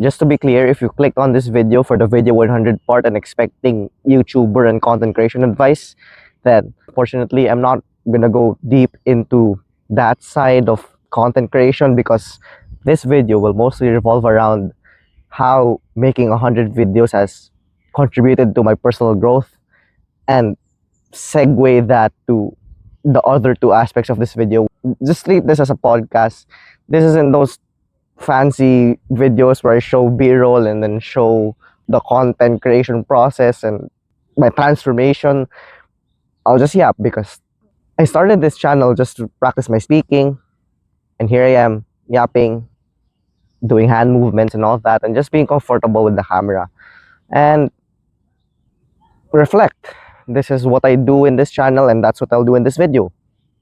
Just to be clear, if you clicked on this video for the video 100 part and expecting YouTuber and content creation advice, then unfortunately I'm not gonna go deep into that side of content creation, because this video will mostly revolve around how making 100 videos has contributed to my personal growth, and segue that to the other two aspects of this video. Just treat this as a podcast. This isn't those fancy videos where I show B-roll and then show the content creation process and my transformation. I'll just yap, because I started this channel just to practice my speaking, and here I am yapping, doing hand movements and all that, and just being comfortable with the camera and reflect. This is what I do in this channel, and that's what I'll do in this video.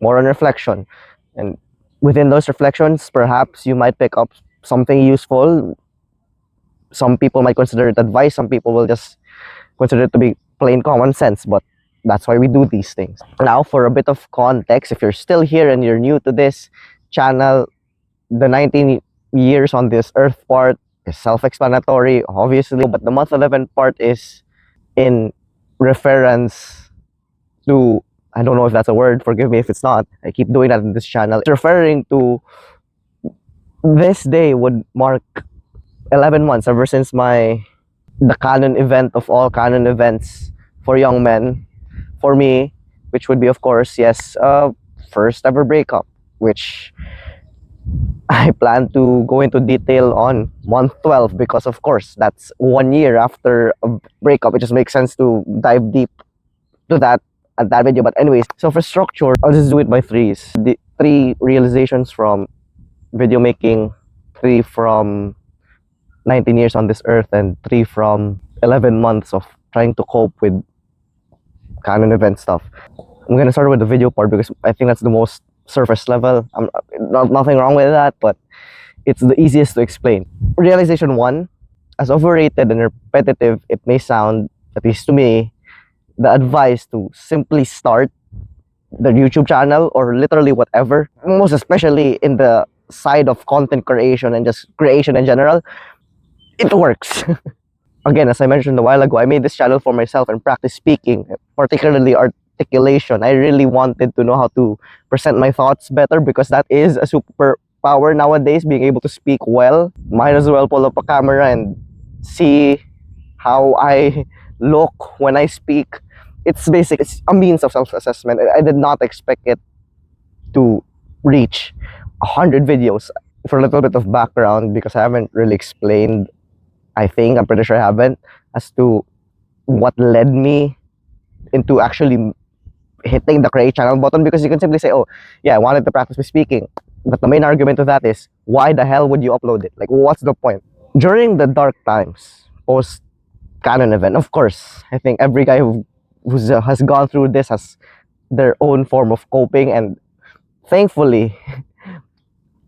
More on reflection. And within those reflections, perhaps you might pick up something useful. Some people might consider it advice, some people will just consider it to be plain common sense, but that's why we do these things. Now, for a bit of context, if you're still here and you're new to this channel, the 19 years on this earth part is self-explanatory, obviously, but the month 11 part is in reference to, I don't know if that's a word, forgive me if it's not, I keep doing that in this channel. It's referring to this day would mark 11 months ever since the canon event of all canon events for young men, for me, which would be, of course, yes, first ever breakup, which I plan to go into detail on month 12, because of course that's 1 year after a breakup. It just makes sense to dive deep to that at that video. But anyways, so for structure, I'll just do it by threes. The 3 realizations from video making, 3 from 19 years on this earth, and 3 from 11 months of trying to cope with canon event stuff. I'm gonna start with the video part because I think that's the most surface level. Nothing wrong with that, but it's the easiest to explain. Realization 1, as overrated and repetitive it may sound, at least to me, the advice to simply start the YouTube channel, or literally whatever, most especially in the side of content creation and just creation in general, it works. Again, as I mentioned a while ago, I made this channel for myself and practice speaking, particularly articulation. I really wanted to know how to present my thoughts better, because that is a superpower nowadays, being able to speak well. Might as well pull up a camera and see how I look when I speak. It's basic. It's a means of self-assessment. I did not expect it to reach 100 videos. For a little bit of background, because I haven't really explained, I'm pretty sure I haven't, as to what led me into actually hitting the create channel button. Because you can simply say, oh yeah, I wanted to practice my speaking, but the main argument to that is, why the hell would you upload it? Like, what's the point? During the dark times post canon event, of course, I think every guy who has gone through this has their own form of coping, and thankfully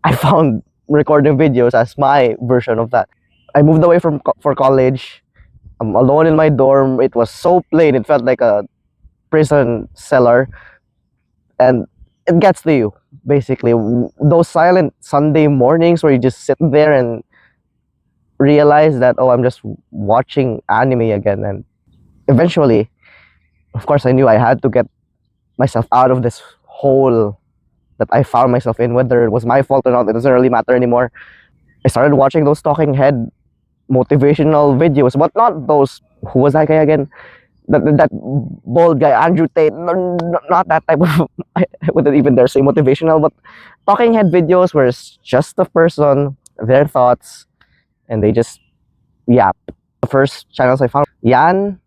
I found recording videos as my version of that. I moved away for college. I'm alone in my dorm. It was so plain, it felt like a prison cellar, and it gets to you, basically. Those silent Sunday mornings where you just sit there and realize that, oh, I'm just watching anime again. And eventually, of course, I knew I had to get myself out of this hole that I found myself in. Whether it was my fault or not, it doesn't really matter anymore. I started watching those talking head motivational videos, but not those, who was that guy again? That bald guy, Andrew Tate. Not that type of, I wouldn't even dare say motivational, but talking head videos where it's just the person, their thoughts, and they just yap. The first channels I found, Yan,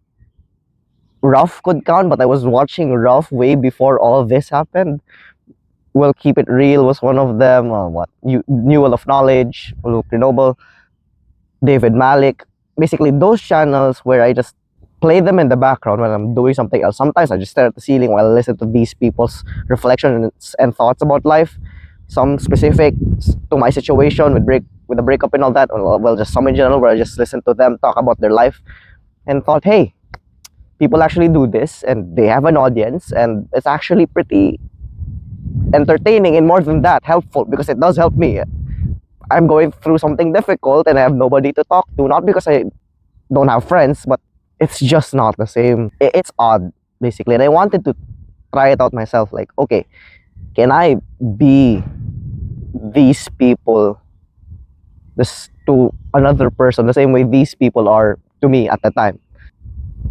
Ruff could count, but I was watching Ruff way before all of this happened. Well, Keep It Real was one of them. Newell of Knowledge, Luke Grenoble, David Malik. Basically, those channels where I just play them in the background when I'm doing something else. Sometimes I just stare at the ceiling while I listen to these people's reflections and thoughts about life. Some specific to my situation with the breakup and all that. Well, just some in general, where I just listen to them talk about their life and thought, hey, people actually do this and they have an audience, and it's actually pretty entertaining, and more than that, helpful, because it does help me. I'm going through something difficult and I have nobody to talk to, not because I don't have friends, but it's just not the same. It's odd, basically. And I wanted to try it out myself. Like, okay, can I be these people this to another person the same way these people are to me at the time?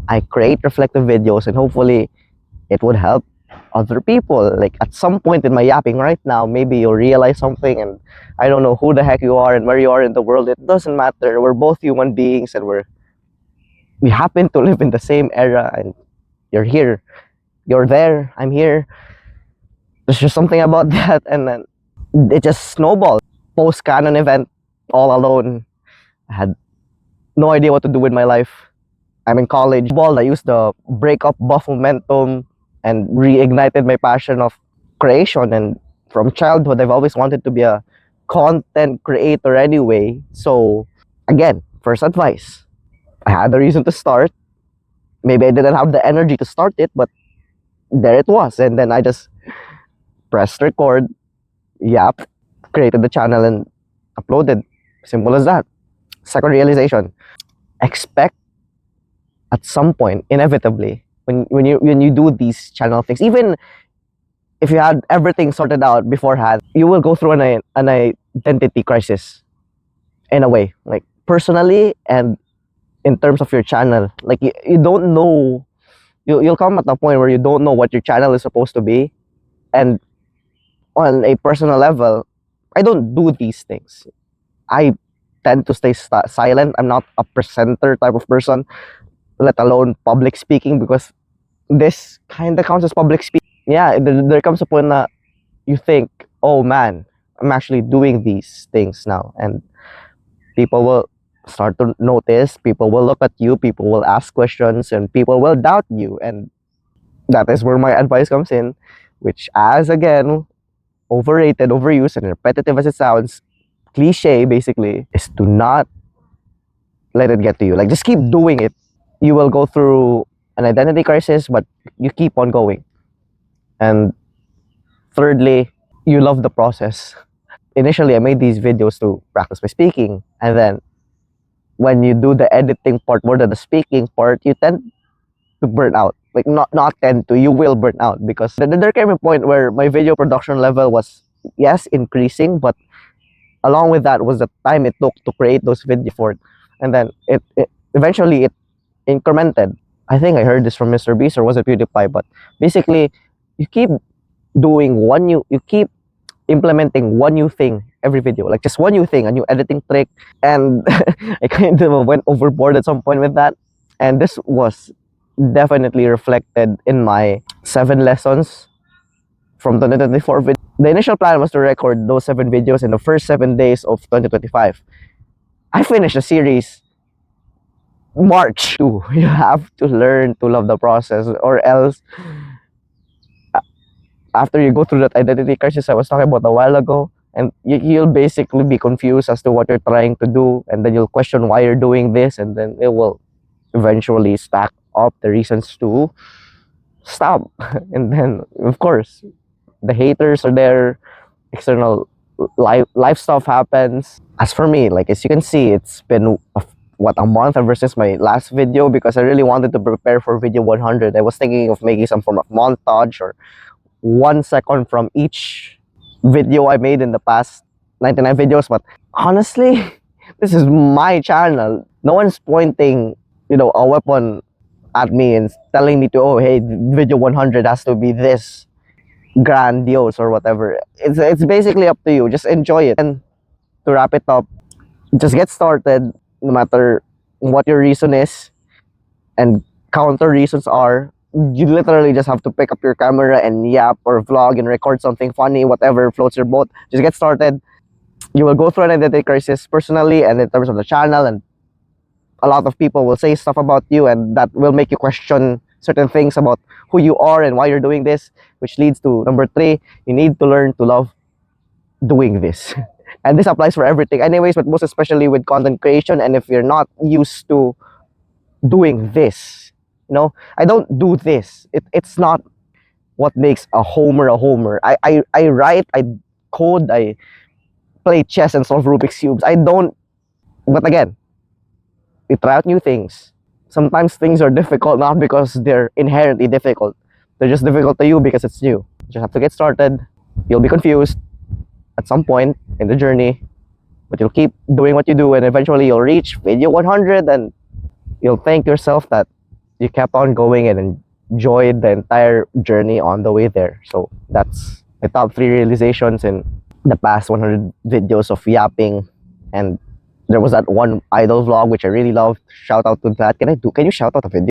I create reflective videos and hopefully it would help other people. Like at some point in my yapping right now, maybe you'll realize something, and I don't know who the heck you are and where you are in the world. It doesn't matter. We're both human beings and we happen to live in the same era, and you're here, you're there, I'm here. There's just something about that, and then it just snowballed. Post canon event, all alone. I had no idea what to do with my life. I'm in college. Ball, I used the breakup buff momentum and reignited my passion of creation. And from childhood, I've always wanted to be a content creator anyway. So, again, first advice, I had a reason to start. Maybe I didn't have the energy to start it, but there it was. And then I just pressed record, yap, created the channel, and uploaded. Simple as that. Second realization, expect at some point, inevitably, when you do these channel things, even if you had everything sorted out beforehand, you will go through an identity crisis in a way, like personally and in terms of your channel. Like you don't know, you'll come at a point where you don't know what your channel is supposed to be. And on a personal level, I don't do these things. I tend to stay silent. I'm not a presenter type of person, let alone public speaking, because this kind of counts as public speaking. Yeah, there comes a point that you think, oh man, I'm actually doing these things now, and people will start to notice, people will look at you, people will ask questions, and people will doubt you. And that is where my advice comes in, which, as again, overrated, overused, and repetitive as it sounds, cliche basically, is to not let it get to you. Like, just keep doing it. You will go through an identity crisis, but you keep on going. And thirdly, you love the process. Initially, I made these videos to practice my speaking, and then when you do the editing part more than the speaking part, you tend to burn out. Like, not tend to, you will burn out, because there came a point where my video production level was, yes, increasing, but along with that was the time it took to create those videos for it. And then it eventually it incremented. I think I heard this from Mr. Beast, or was it PewDiePie? But basically, you keep doing you keep implementing one new thing every video, like just one new thing, a new editing trick. And I kind of went overboard at some point with that, and this was definitely reflected in my 7 lessons from 2024 video. The initial plan was to record those 7 videos in the first 7 days of 2025. I finished the series March 2. You have to learn to love the process, or else after you go through that identity crisis I was talking about a while ago, and you'll basically be confused as to what you're trying to do, and then you'll question why you're doing this, and then it will eventually stack up the reasons to stop. And then, of course, the haters are there, external life stuff happens. As for me, like, as you can see, it's been a month ever since my last video, because I really wanted to prepare for video 100. I was thinking of making some form of montage, or 1 second from each video I made in the past 99 videos. But honestly, this is my channel. No one's pointing, a weapon at me and telling me to, oh, hey, video 100 has to be this grandiose or whatever. It's basically up to you. Just enjoy it. And to wrap it up, just get started, no matter what your reason is and counter reasons are. You literally just have to pick up your camera and yap or vlog and record something funny, whatever floats your boat. Just get started. You will go through an identity crisis personally and in terms of the channel, and a lot of people will say stuff about you, and that will make you question certain things about who you are and why you're doing this, which leads to number 3, you need to learn to love doing this. And this applies for everything anyways, but most especially with content creation. And if you're not used to doing this, I don't do this, it's not what makes a homer a homer. I write, I code, I play chess and solve Rubik's cubes. I don't. But again, we try out new things. Sometimes things are difficult not because they're inherently difficult. They're just difficult to you because it's new. You just have to get started. You'll be confused at some point in the journey, but you'll keep doing what you do, and eventually you'll reach video 100, and you'll thank yourself that you kept on going and enjoyed the entire journey on the way there. So that's my top 3 realizations in the past 100 videos of yapping. And there was that one idol vlog which I really loved. Shout out to that. Can you shout out a video?